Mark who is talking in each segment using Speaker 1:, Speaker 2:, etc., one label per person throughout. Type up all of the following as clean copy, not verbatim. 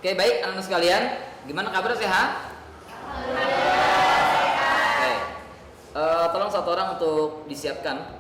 Speaker 1: Oke, baik anak-anak sekalian, gimana kabar, sehat? Oke, tolong satu orang untuk disiapkan.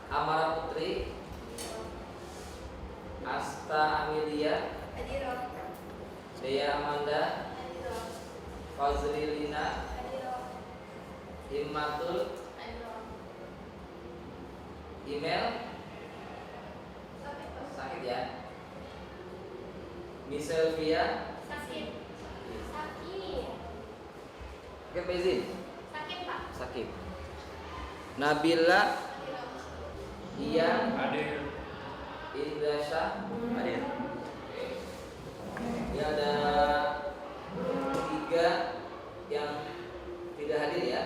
Speaker 1: Amara Putri, Asta Amelia, Dea Amanda, Fazlilina, Himmatul, Email, sakit ya, Michelle Via, Oke, Bezin, sakit, Nabila, Ian,
Speaker 2: hadir.
Speaker 1: Indrasya,
Speaker 2: Hadir.
Speaker 1: Ini ada 3 yang tidak hadir ya,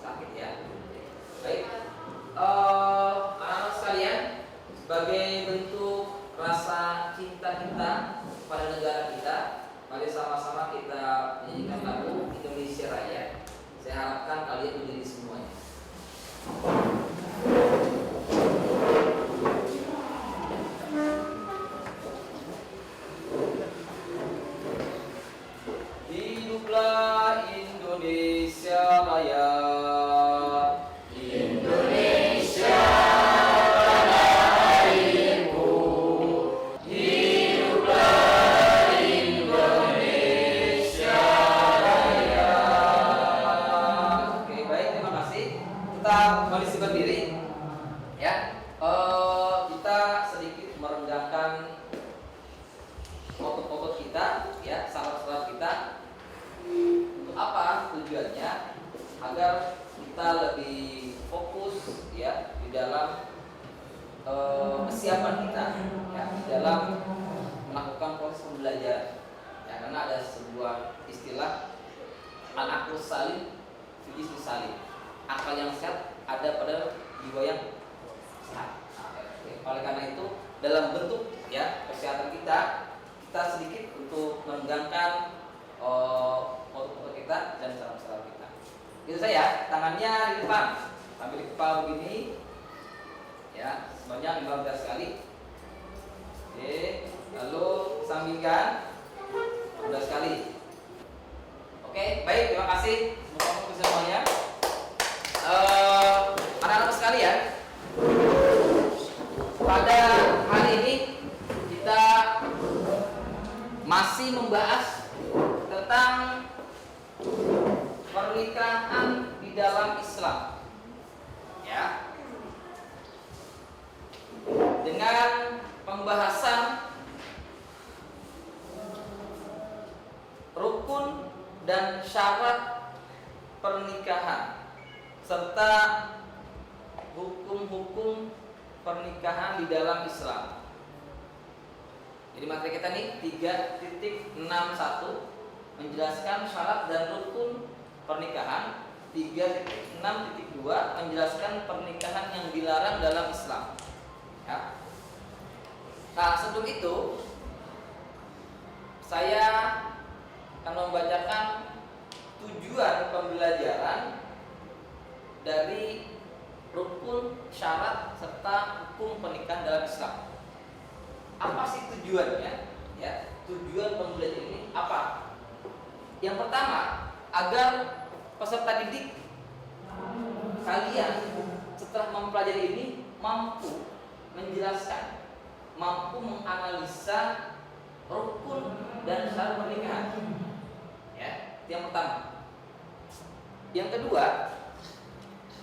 Speaker 1: sakit ya. Baik, anak-anak sekalian, sebagai bentuk rasa cinta kita pada negara kita, mari sama-sama kita menyanyikan lagu Indonesia Raya. Saya harapkan kalian berdiri semuanya. Hiduplah Indonesia Raya. Indonesia tanah airku. Hiduplah Indonesia Raya. Oke, baik, terima kasih. Kita kembali berdiri ya. Kita sedikit merenggangkan foto-foto kita ya, sahabat-sahabat kita. Untuk apa tujuannya? Agar kita lebih fokus ya di dalam kesiapan kita ya, di dalam melakukan proses pembelajaran ya, karena ada sebuah istilah al-aqlus salim fi jismis salim, akal yang sehat ada pada jiwa yang sehat. Oleh karena itu dalam bentuk ya kesehatan kita sedikit untuk merenggangkan foto-foto kita dan salam-salam kita. Itu saya, tangannya di depan sambil di kepala begini ya, sebanyak 15 kali. Oke, lalu sambungkan 15 kali. Oke, baik, terima kasih semuanya. Anak-anak sekalian, pada hari ini kita masih membahas tentang pernikahan di dalam Islam ya, dengan pembahasan rukun dan syarat pernikahan serta hukum-hukum pernikahan di dalam Islam. Jadi materi kita nih 3.61 menjelaskan syarat dan rukun pernikahan, 3.6.2 menjelaskan pernikahan yang dilarang dalam Islam ya. Nah, sebelum itu saya akan membacakan tujuan pembelajaran dari rukun, syarat serta hukum pernikahan dalam Islam. Apa sih tujuannya? Ya, tujuan pembelajaran ini apa? Yang pertama, agar peserta didik kalian setelah mempelajari ini mampu menjelaskan, mampu menganalisa rukun dan syarat pernikahan. Ya, itu yang pertama. Yang kedua,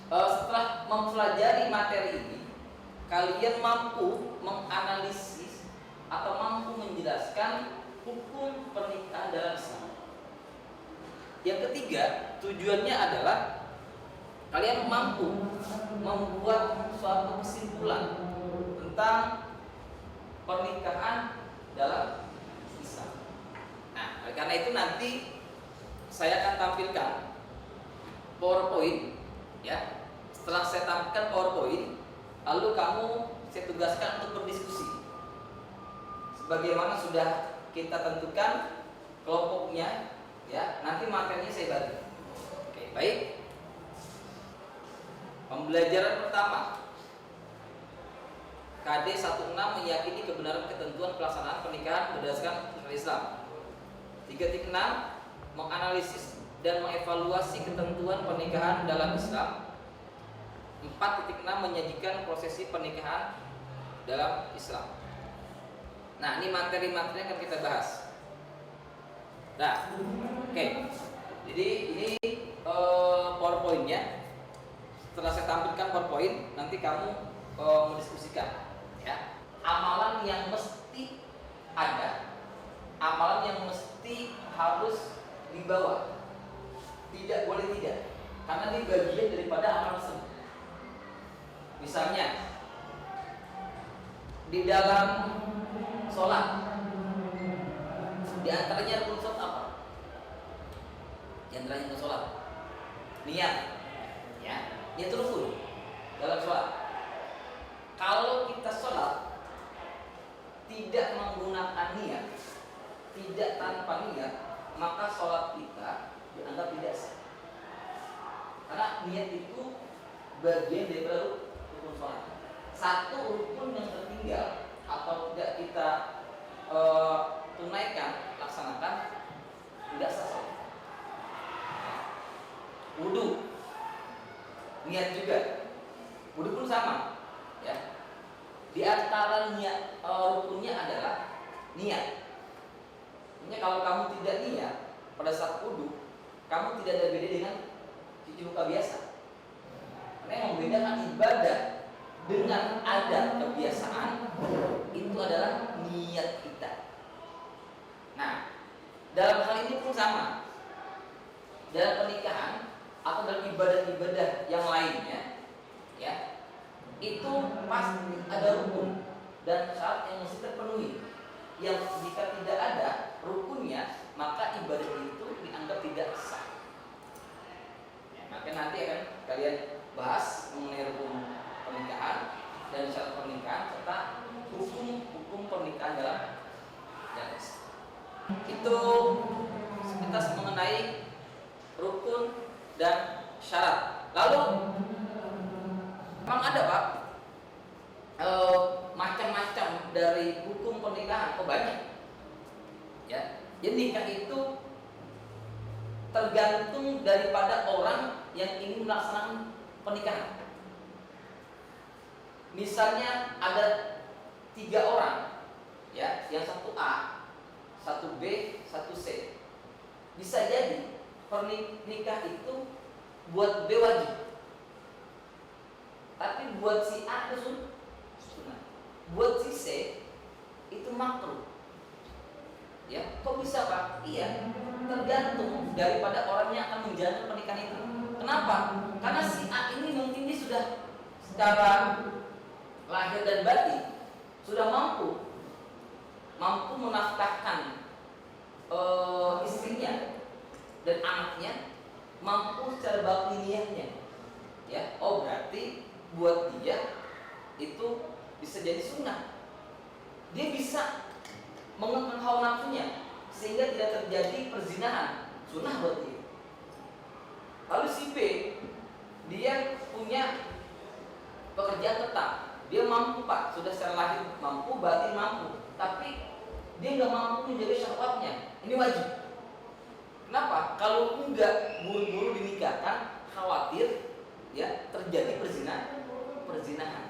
Speaker 1: setelah mempelajari materi ini, kalian mampu menganalisis atau mampu menjelaskan hukum pernikahan dalam Islam. Yang ketiga, tujuannya adalah kalian mampu membuat suatu kesimpulan tentang pernikahan dalam Islam. karena itu nanti saya akan tampilkan PowerPoint ya. Setelah saya tampilkan PowerPoint, lalu kamu saya tugaskan untuk berdiskusi. Sebagaimana sudah kita tentukan kelompoknya ya, nanti materinya saya bagi. Oke, baik. Pembelajaran pertama. KD 16 meyakini kebenaran ketentuan pelaksanaan pernikahan berdasarkan syariat Islam. 3.6 menganalisis dan mengevaluasi ketentuan pernikahan dalam Islam. 4.6 menyajikan prosesi pernikahan dalam Islam. Nah, ini materi-materi yang akan kita bahas. Nah, oke. Jadi ini PowerPoint-nya. Setelah saya tampilkan PowerPoint, nanti kamu mendiskusikan. Ya, amalan yang mesti ada, amalan yang mesti harus dibawa, tidak boleh tidak, karena ini bagian daripada amalan tersebut. Misalnya di dalam sholat, di antaranya rukun sholat apa? Di antaranya rukun sholat, niat, ya, niat rukun dalam sholat. Kalau kita sholat tidak menggunakan niat, tidak tanpa niat, maka sholat kita dianggap tidak sah. Karena niat itu bagian dari rukun sholat. Satu rukun yang tertinggal atau tidak kita tunaikan, laksanakan, tidak sah sholat. Wudu, niat juga. Wudu pun sama. Ya. Di antara niat rukunnya adalah niat. Maksudnya kalau kamu tidak niat pada saat wudu, kamu tidak ada beda dengan cuci muka biasa. Karena yang membedakan ibadah dengan ada kebiasaan itu adalah niat kita. Nah, dalam hal ini pun sama. Dalam pernikahan atau dalam ibadah-ibadah yang lainnya, ya, itu pasti ada rukun dan syarat yang mesti terpenuhi. Yang jika tidak ada rukunnya, maka ibadah itu dianggap tidak sah. Ya, maka nanti akan kalian bahas mengenai rukun pernikahan dan syarat pernikahan serta hukum pernikahan dalam Islam. Itu sekilas mengenai rukun dan syarat. Lalu memang ada Pak macam-macam dari hukum pernikahan, banyak. Ya, jadi nikah itu tergantung daripada orang yang ingin melaksanakan pernikahan. Misalnya ada 3 orang, ya, yang satu A, satu B, satu C. Bisa jadi pernikah itu buat B wajib, tapi buat si A itu sunnah, buat si C itu makruh. Ya, kok bisa Pak? Iya, tergantung daripada orang yang akan menjalankan pernikahan itu. Kenapa? Karena si A ini mungkin dia sudah secara lahir dan batin sudah mampu menafkahkan istrinya dan anaknya, mampu secara batiniahnya. Ya, oh berarti buat dia itu bisa jadi sunnah. Dia bisa mengekalkan hawa nafsunya sehingga tidak terjadi perzinahan, sunnah buat dia. Lalu si B, dia punya pekerjaan tetap, dia mampu Pak, sudah secara lahir mampu, batin mampu, tapi dia nggak mampu menjaga syahwatnya. Ini wajib. Kenapa? Kalau enggak buru-buru dinikahkan, khawatir ya terjadi perzinahan.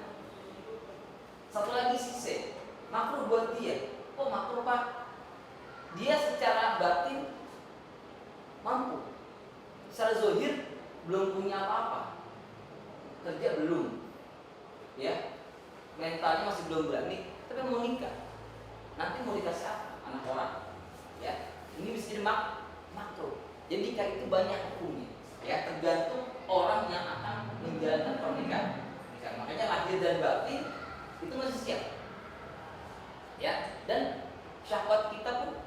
Speaker 1: Satu lagi si C, makruh buat dia. Oh makruh Pak, dia secara batin mampu, secara zahir belum punya apa-apa, kerja belum, ya, mentalnya masih belum berani, tapi mau nikah. Nanti mau dikasih apa? Anak orang, ya. Ini bisa jadi makruh. Jadi nikah itu banyak hukumnya, ya, tergantung orang yang akan menjalankan pernikahan. Makanya lahir dan batin itu masih siap, ya. Dan syahwat kita pun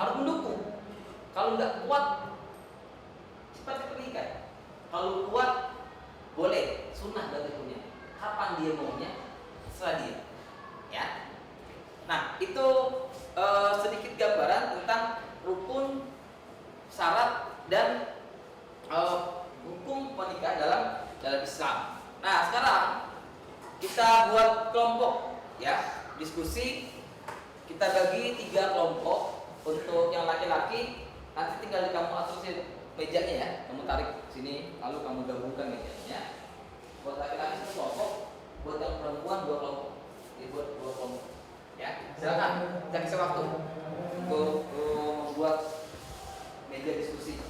Speaker 1: harus mendukung. Kalau nggak kuat, cepat nikah. Kalau kuat, boleh, sunnah berarti punya. Kapan dia maunya? Setelah dia. Ya. Nah, itu sedikit gambaran tentang rukun, syarat, dan hukum pernikahan dalam Islam. Nah, sekarang kita buat kelompok, ya, diskusi. Kita bagi 3 kelompok. Untuk yang laki-laki, nanti tinggal kamu atur mejanya ya, kamu tarik sini, lalu kamu gabungkan mejanya. Buat laki-laki 1 kelompok, buat yang perempuan 2 kelompok. Dibuat 2 kelompok. Ya, silakan. Kita kasih waktu untuk membuat meja diskusi.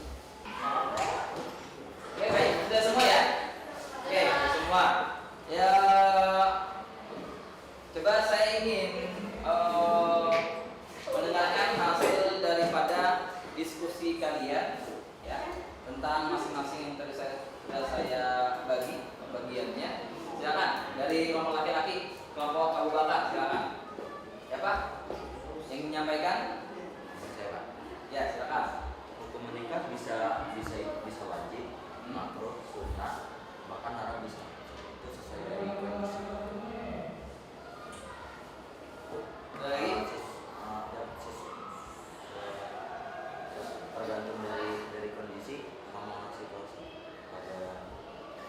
Speaker 1: Oke, baik, sudah semua ya? Oke, sudah semua. Ya, coba saya ingin mendengarkan hasil daripada diskusi kalian, ya, tentang masing-masing yang tadi saya bagi pembagiannya. Silakan dari kelompok laki-laki, kelompok Abu Bakar, silakan. Siapa yang menyampaikan? Siapa? Ya, silakan.
Speaker 2: Hukum menikah bisa wajib, makruh, sunnah, bahkan haram bisa. Itu sesuai dari kondisi.
Speaker 1: Dari
Speaker 2: tergantung dari kondisi sama situasi pada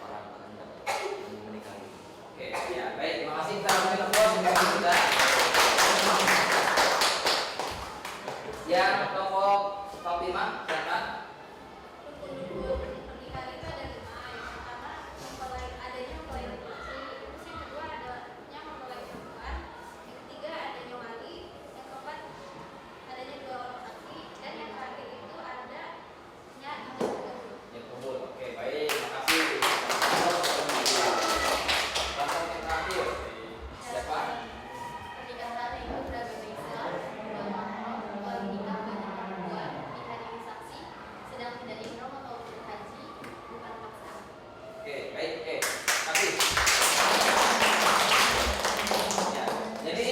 Speaker 2: orang hendak menikahi.
Speaker 1: Oke, ya, baik, terima kasih. Kita akan telepon kita. Yang kelompok Fatimah, silakan.
Speaker 3: Pernikahan itu ada 5. Yang pertama adanya mempelai laki-laki, terus yang kedua adanya mempelai perempuan, yang ketiga adanya wali, yang keempat adanya 2 orang saksi, dan yang terakhir itu adanya ijab kabul.
Speaker 1: Ya, kabul. Oke, baik, terima kasih. Langsung yang terakhir. Siapa?
Speaker 3: Pernikahan itu beragama Islam, bahwa menikah banyak perempuan, dihadiri saksi, sedang tidak ihram atau berhaji, bukan paksaan.
Speaker 1: Oke, baik, oke. Kasih. Ya, jadi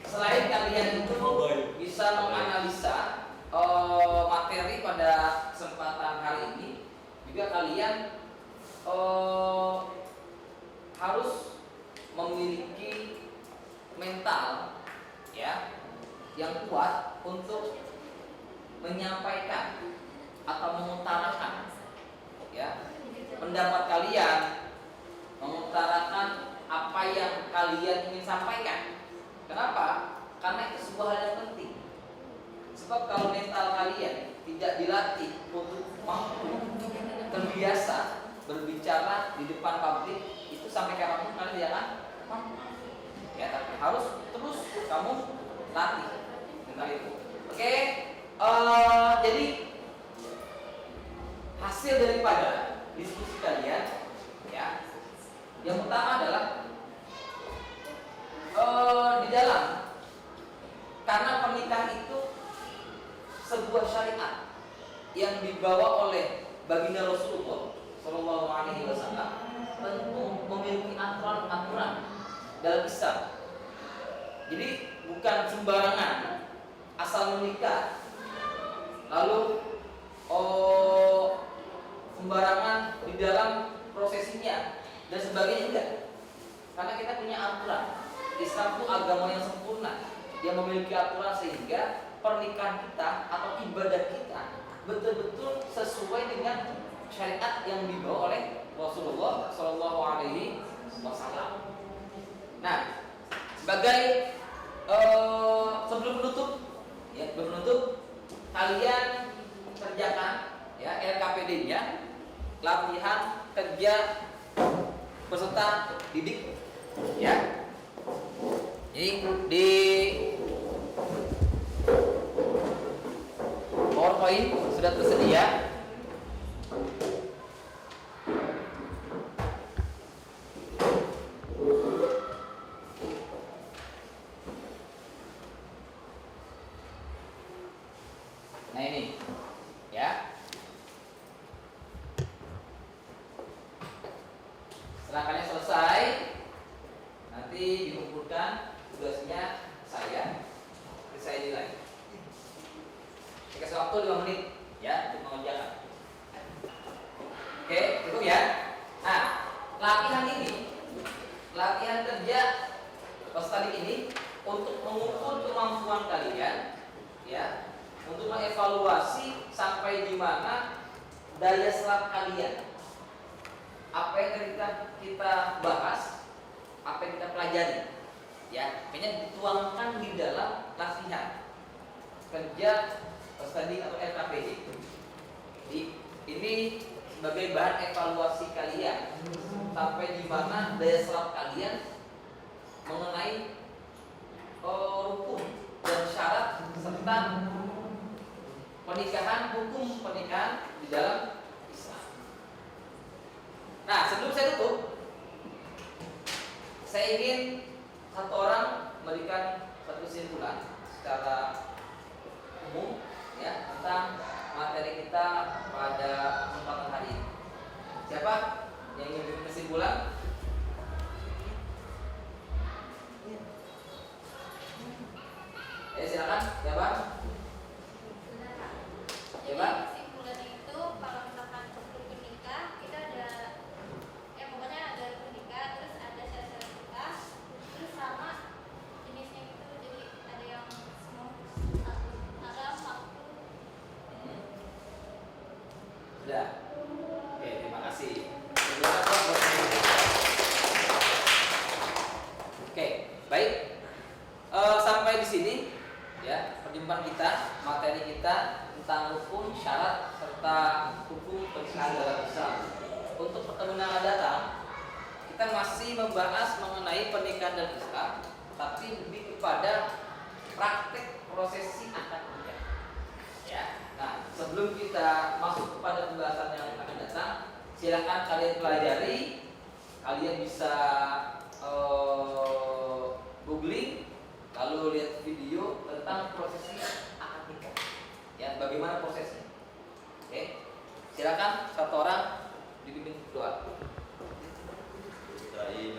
Speaker 1: selain kalian itu bisa menganalisa materi pada kesempatan hari ini, juga kalian harus memiliki mental, ya, yang kuat untuk menyampaikan atau mengutarakan, ya, pendapat kalian, mengutarakan apa yang kalian ingin sampaikan. Kenapa? Karena itu sebuah hal yang penting. Sebab kalau mental kalian tidak dilatih untuk mampu terbiasa berbicara di depan publik, itu sampai kapanpun kalian tidak akan mampu. Ya, tapi harus terus kamu latih mental itu. Oke, jadi hasil daripada diskusi kalian, ya, yang pertama adalah di dalam, karena pernikahan itu sebuah syariat yang dibawa oleh baginda Rasulullah Shallallahu Alaihi Wasallam, tentu memiliki aturan-aturan dalam Islam. Jadi bukan sembarangan asal menikah lalu sembarangan di dalam prosesinya dan sebagainya, enggak. Karena kita punya aturan. Islam itu agama yang sempurna, yang memiliki aturan sehingga pernikahan kita atau ibadah kita betul-betul sesuai dengan syariat yang dibawa oleh Rasulullah Shallallahu Alaihi Wasallam. Nah, sebagai sebelum menutup, kalian kerjakan, ya, LKPD-nya, latihan kerja peserta didik, ya. Jadi di PowerPoint sudah tersedia. Nah ini, ya. Setelah kalian selesai, nanti dikumpulkan tugasnya saya nilai. Dikasih waktu 5 menit. ya, untuk mengevaluasi sampai di mana daya serap kalian. Apa yang kita bahas, apa yang kita pelajari, ya, kayaknya dituangkan di dalam latihan kerja study atau LKPD. Jadi ini sebagai bahan evaluasi kalian sampai di mana daya serap kalian mengenai rukun dan syarat serta pernikahan, hukum pernikahan di dalam Islam. Nah, sebelum saya tutup, saya ingin satu orang memberikan satu kesimpulan secara umum, ya, tentang materi kita pada kesempatan hari ini. Siapa yang ingin memberikan kesimpulan? Silakan, siapa?
Speaker 3: Benar, Pak.
Speaker 1: Ya,
Speaker 3: Jadi
Speaker 1: Pak.
Speaker 3: kesimpulannya itu kalau misalkan rukun nikah kita ada, ya pokoknya ada rukun nikah, terus ada syarat-syarat nikah, terus sama jenisnya itu, jadi ada yang semua haram, makruh.
Speaker 1: Sudah. Oke, terima kasih. Oke, baik. Sampai di sini, ya, perjumpaan kita, materi kita tentang rukun, syarat serta hukum pernikahan dalam Islam. Untuk pertemuan yang akan datang, kita masih membahas mengenai pernikahan dalam Islam, tapi lebih kepada praktek prosesi akad nikah. Ya. Nah, sebelum kita masuk kepada pembahasan yang akan datang, silakan kalian pelajari, kalian bisa googling, lalu lihat video tentang prosesi akad nikah. Ya, bagaimana prosesnya? Oke, silakan satu orang dipimpin doa.
Speaker 2: Kita ini